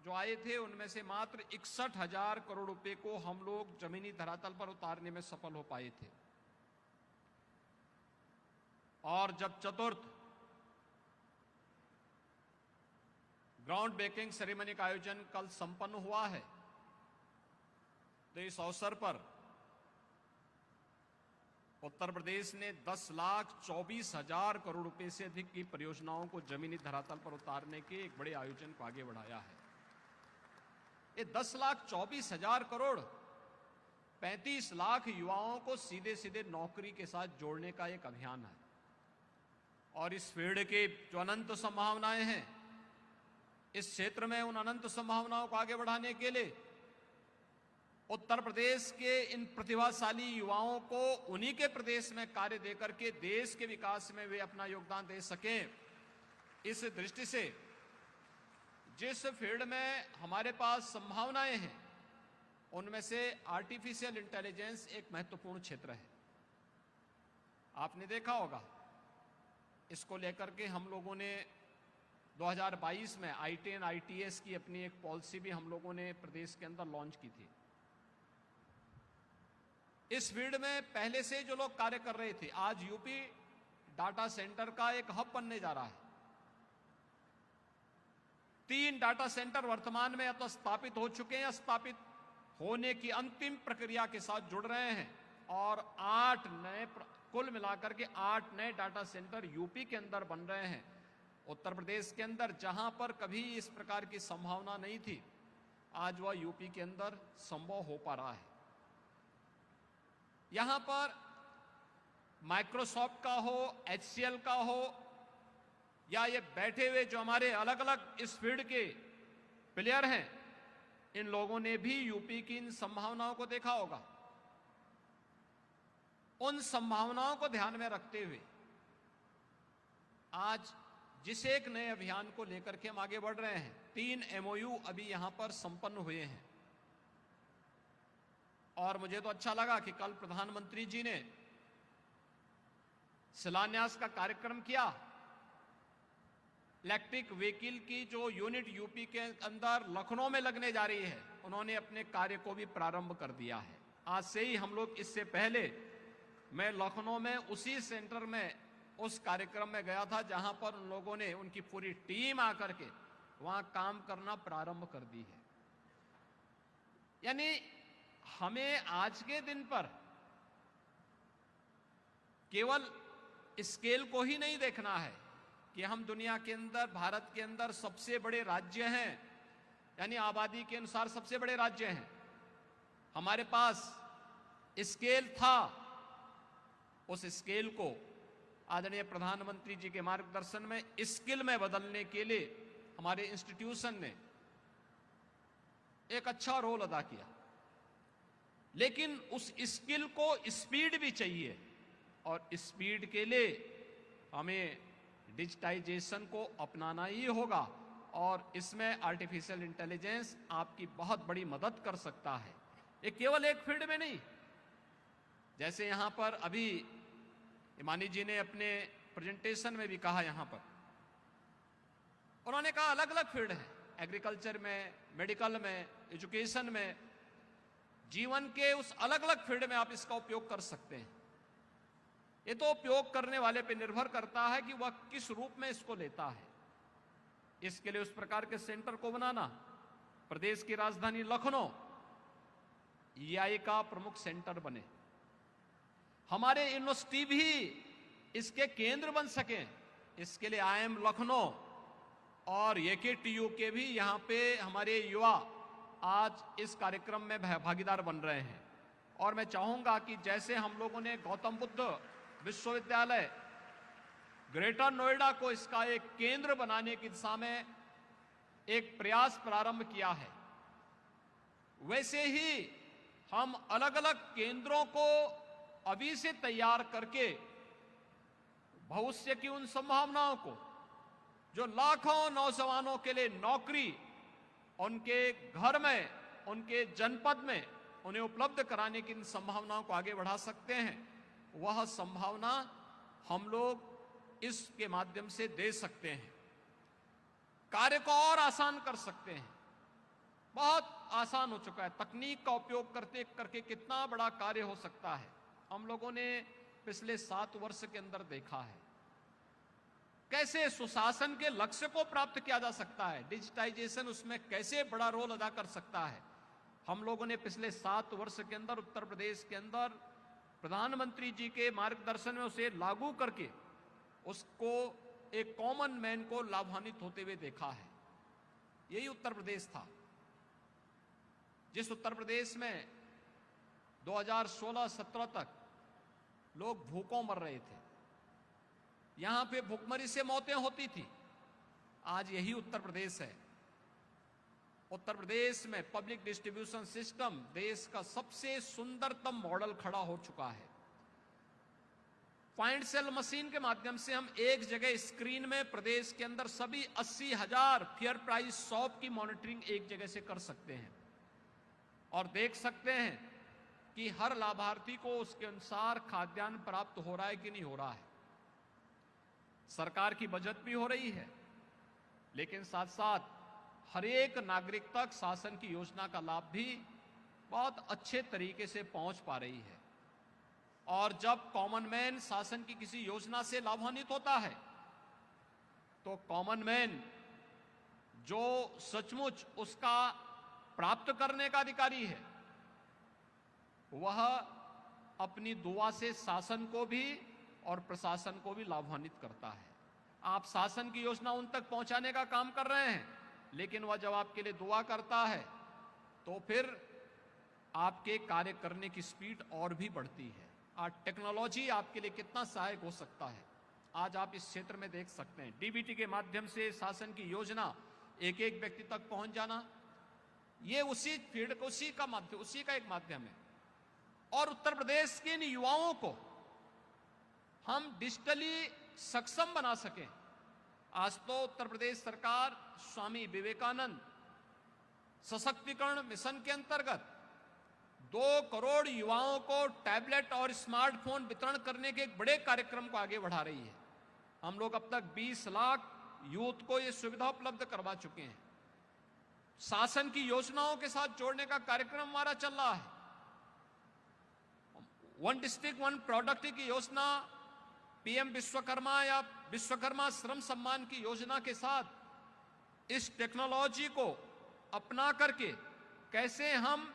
जो आए थे उनमें से मात्र 61,000 करोड़ रुपए को हम लोग जमीनी धरातल पर उतारने में सफल हो पाए थे। और जब चतुर्थ ग्राउंड ब्रेकिंग सेरेमनी का आयोजन कल संपन्न हुआ है, तो इस अवसर पर उत्तर प्रदेश ने 10,24,000 करोड़ रुपए से अधिक की परियोजनाओं को जमीनी धरातल पर उतारने के एक बड़े आयोजन को आगे बढ़ाया है। ये 10,24,000 करोड़ 35 लाख युवाओं को सीधे सीधे नौकरी के साथ जोड़ने का एक अभियान है। और इस फील्ड के जो अनंत संभावनाएं हैं, इस क्षेत्र में उन अनंत संभावनाओं को आगे बढ़ाने के लिए उत्तर प्रदेश के इन प्रतिभाशाली युवाओं को उन्हीं के प्रदेश में कार्य देकर के देश के विकास में वे अपना योगदान दे सकें। इस दृष्टि से जिस फील्ड में हमारे पास संभावनाएं हैं, उनमें से आर्टिफिशियल इंटेलिजेंस एक महत्वपूर्ण क्षेत्र है। आपने देखा होगा, इसको लेकर के हम लोगों ने 2022 में आईटी एंड आईटीएस की अपनी एक पॉलिसी भी हम लोगों ने प्रदेश के अंदर लॉन्च की थी। इस फील्ड में पहले से जो लोग कार्य कर रहे थे, आज यूपी डाटा सेंटर का एक हब बनने जा रहा है। 3 डाटा सेंटर वर्तमान में या तो स्थापित हो चुके हैं या स्थापित होने की अंतिम प्रक्रिया के साथ जुड़ रहे हैं, और 8 नए, कुल मिलाकर के 8 नए डाटा सेंटर यूपी के अंदर बन रहे हैं। उत्तर प्रदेश के अंदर जहां पर कभी इस प्रकार की संभावना नहीं थी, आज वह यूपी के अंदर संभव हो पा रहा है। यहां पर माइक्रोसॉफ्ट का हो, एचसीएल का हो, या ये बैठे हुए जो हमारे अलग अलग इस फील्ड के प्लेयर हैं, इन लोगों ने भी यूपी की इन संभावनाओं को देखा होगा। उन संभावनाओं को ध्यान में रखते हुए आज जिस एक नए अभियान को लेकर के हम आगे बढ़ रहे हैं, 3 एमओयू अभी यहां पर संपन्न हुए हैं। और मुझे तो अच्छा लगा कि कल प्रधानमंत्री जी ने शिलान्यास का कार्यक्रम किया। इलेक्ट्रिक व्हीकल की जो यूनिट यूपी के अंदर लखनऊ में लगने जा रही है, उन्होंने अपने कार्य को भी प्रारंभ कर दिया है। आज से ही हम लोग, इससे पहले मैं लखनऊ में उसी सेंटर में उस कार्यक्रम में गया था जहां पर उन लोगों ने, उनकी पूरी टीम आकर के वहां काम करना प्रारंभ कर दी है। यानी हमें आज के दिन पर केवल स्केल को ही नहीं देखना है कि हम दुनिया के अंदर, भारत के अंदर सबसे बड़े राज्य हैं, यानी आबादी के अनुसार सबसे बड़े राज्य हैं। हमारे पास स्केल था, उस स्केल को आदरणीय प्रधानमंत्री जी के मार्गदर्शन में स्किल में बदलने के लिए हमारे इंस्टीट्यूशन ने एक अच्छा रोल अदा किया। लेकिन उस स्किल को स्पीड भी चाहिए, और स्पीड के लिए हमें डिजिटाइजेशन को अपनाना ही होगा, और इसमें आर्टिफिशियल इंटेलिजेंस आपकी बहुत बड़ी मदद कर सकता है। ये केवल एक फील्ड में नहीं, जैसे यहां पर अभी इमानी जी ने अपने प्रेजेंटेशन में भी कहा, यहां पर उन्होंने कहा अलग अलग फील्ड है, एग्रीकल्चर में, मेडिकल में, एजुकेशन में, जीवन के उस अलग अलग फील्ड में आप इसका उपयोग कर सकते हैं। ये तो उपयोग करने वाले पे निर्भर करता है कि वह किस रूप में इसको लेता है। इसके लिए उस प्रकार के सेंटर को बनाना, प्रदेश की राजधानी लखनऊ EI का प्रमुख सेंटर बने, हमारे यूनिवर्सिटी भी इसके केंद्र बन सके, इसके लिए IIM लखनऊ और AKTU के भी यहां पे हमारे युवा आज इस कार्यक्रम में भागीदार बन रहे हैं। और मैं चाहूंगा कि जैसे हम लोगों ने गौतम बुद्ध विश्वविद्यालय ग्रेटर नोएडा को इसका एक केंद्र बनाने की दिशा में एक प्रयास प्रारंभ किया है, वैसे ही हम अलग अलग केंद्रों को अभी से तैयार करके भविष्य की उन संभावनाओं को, जो लाखों नौजवानों के लिए नौकरी उनके घर में, उनके जनपद में उन्हें उपलब्ध कराने की इन संभावनाओं को आगे बढ़ा सकते हैं, वह संभावना हम लोग इसके माध्यम से दे सकते हैं। कार्य को और आसान कर सकते हैं। बहुत आसान हो चुका है, तकनीक का उपयोग करते करके कितना बड़ा कार्य हो सकता है, हम लोगों ने पिछले 7 वर्ष के अंदर देखा है। कैसे सुशासन के लक्ष्य को प्राप्त किया जा सकता है, डिजिटाइजेशन उसमें कैसे बड़ा रोल अदा कर सकता है। हम लोगों ने पिछले 7 वर्ष के अंदर उत्तर प्रदेश के अंदर प्रधानमंत्री जी के मार्गदर्शन में उसे लागू करके उसको एक कॉमन मैन को लाभान्वित होते हुए देखा है। यही उत्तर प्रदेश था, जिस उत्तर प्रदेश में 2016-17 तक लोग भूखों मर रहे थे, यहां पे भूखमरी से मौतें होती थी। आज यही उत्तर प्रदेश है। उत्तर प्रदेश में पब्लिक डिस्ट्रीब्यूशन सिस्टम देश का सबसे सुंदरतम मॉडल खड़ा हो चुका है। पॉइंट सेल मशीन के माध्यम से हम एक जगह स्क्रीन में प्रदेश के अंदर सभी 80,000 फेयर प्राइस शॉप की मॉनिटरिंग एक जगह से कर सकते हैं और देख सकते हैं कि हर लाभार्थी को उसके अनुसार खाद्यान्न प्राप्त हो रहा है कि नहीं हो रहा है। सरकार की बचत भी हो रही है, लेकिन साथ साथ हर एक नागरिक तक शासन की योजना का लाभ भी बहुत अच्छे तरीके से पहुंच पा रही है। और जब कॉमन मैन शासन की किसी योजना से लाभान्वित होता है, तो कॉमन मैन जो सचमुच उसका प्राप्त करने का अधिकारी है, वह अपनी दुआ से शासन को भी और प्रशासन को भी लाभान्वित करता है। आप शासन की योजना उन तक पहुंचाने का काम कर रहे हैं, लेकिन वह जब आपके लिए दुआ करता है तो फिर आपके कार्य करने की स्पीड और भी बढ़ती है। आज टेक्नोलॉजी आपके लिए कितना सहायक हो सकता है, आज आप इस क्षेत्र में देख सकते हैं। डीबीटी के माध्यम से शासन की योजना एक एक व्यक्ति तक पहुंच जाना, ये उसी फील्ड को, उसी का एक माध्यम है। और उत्तर प्रदेश के इन युवाओं को हम डिजिटली सक्षम बना सकें। आज तो उत्तर प्रदेश सरकार स्वामी विवेकानंद सशक्तिकरण मिशन के अंतर्गत 2 करोड़ युवाओं को टैबलेट और स्मार्टफोन वितरण करने के एक बड़े कार्यक्रम को आगे बढ़ा रही है। हम लोग अब तक 20 लाख यूथ को यह सुविधा उपलब्ध करवा चुके हैं। शासन की योजनाओं के साथ जोड़ने का कार्यक्रम हमारा चल रहा है। 1 डिस्ट्रिक्ट 1 प्रोडक्ट की योजना, पीएम विश्वकर्मा या विश्वकर्मा श्रम सम्मान की योजना के साथ इस टेक्नोलॉजी को अपना करके कैसे हम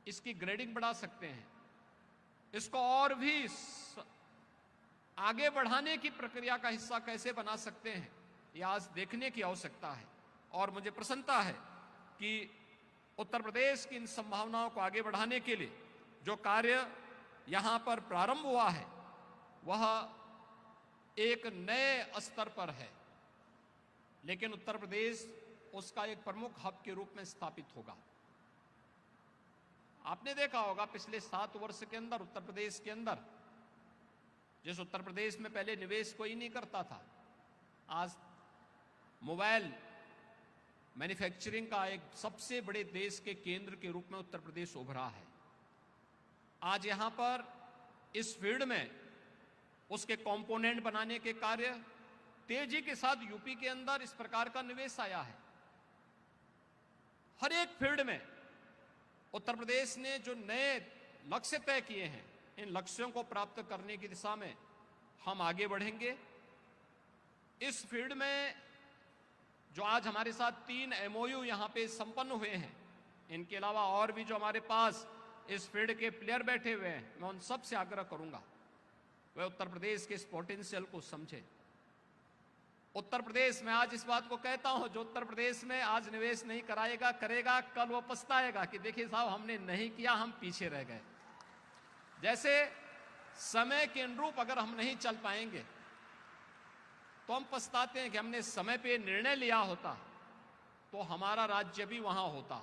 इसकी ग्रेडिंग बढ़ा सकते हैं, इसको और भी आगे बढ़ाने की प्रक्रिया का हिस्सा कैसे बना सकते हैं, यह आज देखने की आवश्यकता है। और मुझे प्रसन्नता है कि उत्तर प्रदेश की इन संभावनाओं को आगे बढ़ाने के लिए जो कार्य यहां पर प्रारंभ हुआ है, वह एक नए स्तर पर है, लेकिन उत्तर प्रदेश उसका एक प्रमुख हब के रूप में स्थापित होगा। आपने देखा होगा पिछले 7 वर्ष के अंदर उत्तर प्रदेश के अंदर, जिस उत्तर प्रदेश में पहले निवेश कोई नहीं करता था, आज मोबाइल मैन्युफैक्चरिंग का एक सबसे बड़े देश के केंद्र के रूप में उत्तर प्रदेश उभरा है। आज यहां पर इस फील्ड में उसके कंपोनेंट बनाने के कार्य तेजी के साथ यूपी के अंदर इस प्रकार का निवेश आया है। हर एक फील्ड में उत्तर प्रदेश ने जो नए लक्ष्य तय किए हैं, इन लक्ष्यों को प्राप्त करने की दिशा में हम आगे बढ़ेंगे। इस फील्ड में जो आज हमारे साथ 3 MOU यहां पे संपन्न हुए हैं, इनके अलावा और भी जो हमारे पास इस फील्ड के प्लेयर बैठे हुए हैं, मैं उन सब से आग्रह करूंगा वे उत्तर प्रदेश के इस पोटेंशियल को समझें। उत्तर प्रदेश में आज इस बात को कहता हूं, जो उत्तर प्रदेश में आज निवेश नहीं करेगा, कल वो पछताएगा कि देखिए साहब हमने नहीं किया, हम पीछे रह गए। जैसे समय के अनुरूप अगर हम नहीं चल पाएंगे तो हम पछताते हैं कि हमने समय पे निर्णय लिया होता तो हमारा राज्य भी वहां होता।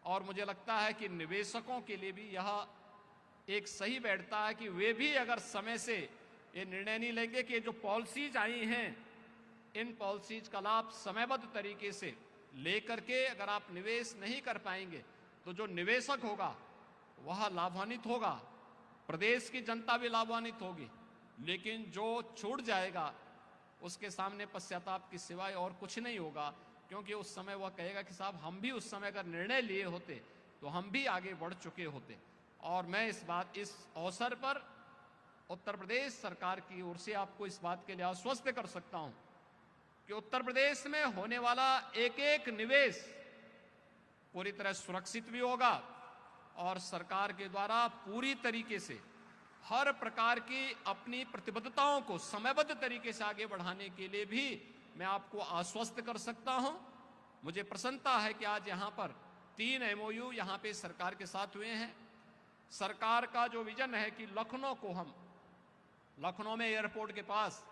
और मुझे लगता है कि निवेशकों के लिए भी यह एक सही बैठता है कि वे भी अगर समय से ये निर्णय नहीं लेंगे कि जो पॉलिसीज आई हैं, इन पॉलिसीज का लाभ समयबद्ध तरीके से लेकर के अगर आप निवेश नहीं कर पाएंगे तो जो निवेशक होगा वह लाभान्वित होगा, प्रदेश की जनता भी लाभान्वित होगी, लेकिन जो छूट जाएगा उसके सामने पश्चाताप की सिवाय और कुछ नहीं होगा, क्योंकि उस समय वह कहेगा कि साहब हम भी उस समय अगर निर्णय लिए होते तो हम भी आगे बढ़ चुके होते। और मैं इस अवसर पर उत्तर प्रदेश सरकार की ओर से आपको इस बात के लिए आश्वस्त कर सकता हूं कि उत्तर प्रदेश में होने वाला एक एक निवेश पूरी तरह सुरक्षित भी होगा और सरकार के द्वारा पूरी तरीके से हर प्रकार की अपनी प्रतिबद्धताओं को समयबद्ध तरीके से आगे बढ़ाने के लिए भी मैं आपको आश्वस्त कर सकता हूं। मुझे प्रसन्नता है कि आज यहां पर 3 MOU यहां पे सरकार के साथ हुए हैं। सरकार का जो विजन है कि लखनऊ में एयरपोर्ट के पास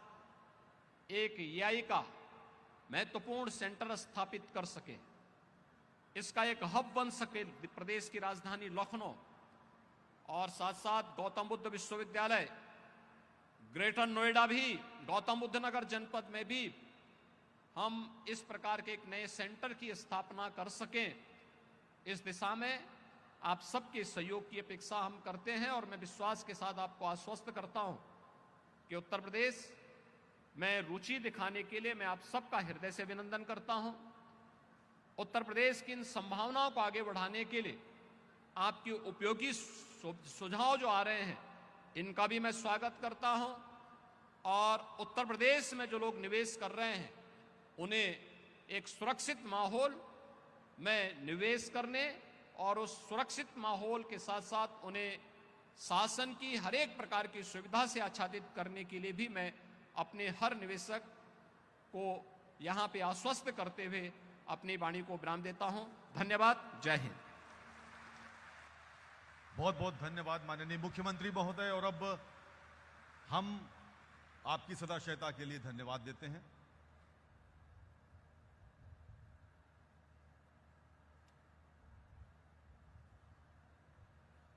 एक AI का महत्वपूर्ण सेंटर स्थापित कर सके, इसका एक हब बन सके प्रदेश की राजधानी लखनऊ, और साथ साथ गौतम बुद्ध विश्वविद्यालय, ग्रेटर नोएडा भी, गौतम बुद्ध नगर जनपद में भी हम इस प्रकार के एक नए सेंटर की स्थापना कर सकें। इस दिशा में आप सबके सहयोग की अपेक्षा हम करते हैं और मैं विश्वास के साथ आपको आश्वस्त करता हूं कि उत्तर प्रदेश में रुचि दिखाने के लिए मैं आप सबका हृदय से अभिनंदन करता हूं। उत्तर प्रदेश की इन संभावनाओं को आगे बढ़ाने के लिए आपकी उपयोगी सुझाव जो आ रहे हैं, इनका भी मैं स्वागत करता हूं। और उत्तर प्रदेश में जो लोग निवेश कर रहे हैं उन्हें एक सुरक्षित माहौल में निवेश करने और उस सुरक्षित माहौल के साथ साथ उन्हें शासन की हर एक प्रकार की सुविधा से आच्छादित करने के लिए भी मैं अपने हर निवेशक को यहां पे आश्वस्त करते हुए अपनी वाणी को विराम देता हूं। धन्यवाद। जय हिंद। बहुत बहुत धन्यवाद माननीय मुख्यमंत्री महोदय। और अब हम आपकी सदाशयता के लिए धन्यवाद देते हैं।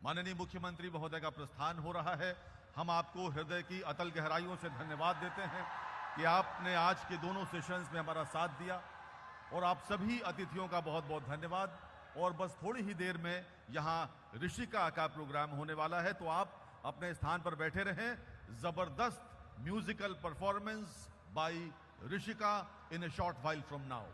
माननीय मुख्यमंत्री महोदय का प्रस्थान हो रहा है। हम आपको हृदय की अतल गहराइयों से धन्यवाद देते हैं कि आपने आज के दोनों सेशंस में हमारा साथ दिया, और आप सभी अतिथियों का बहुत बहुत धन्यवाद। और बस थोड़ी ही देर में यहाँ ऋषिका का प्रोग्राम होने वाला है, तो आप अपने स्थान पर बैठे रहें। जबरदस्त musical performance by Rishika in A short while from now.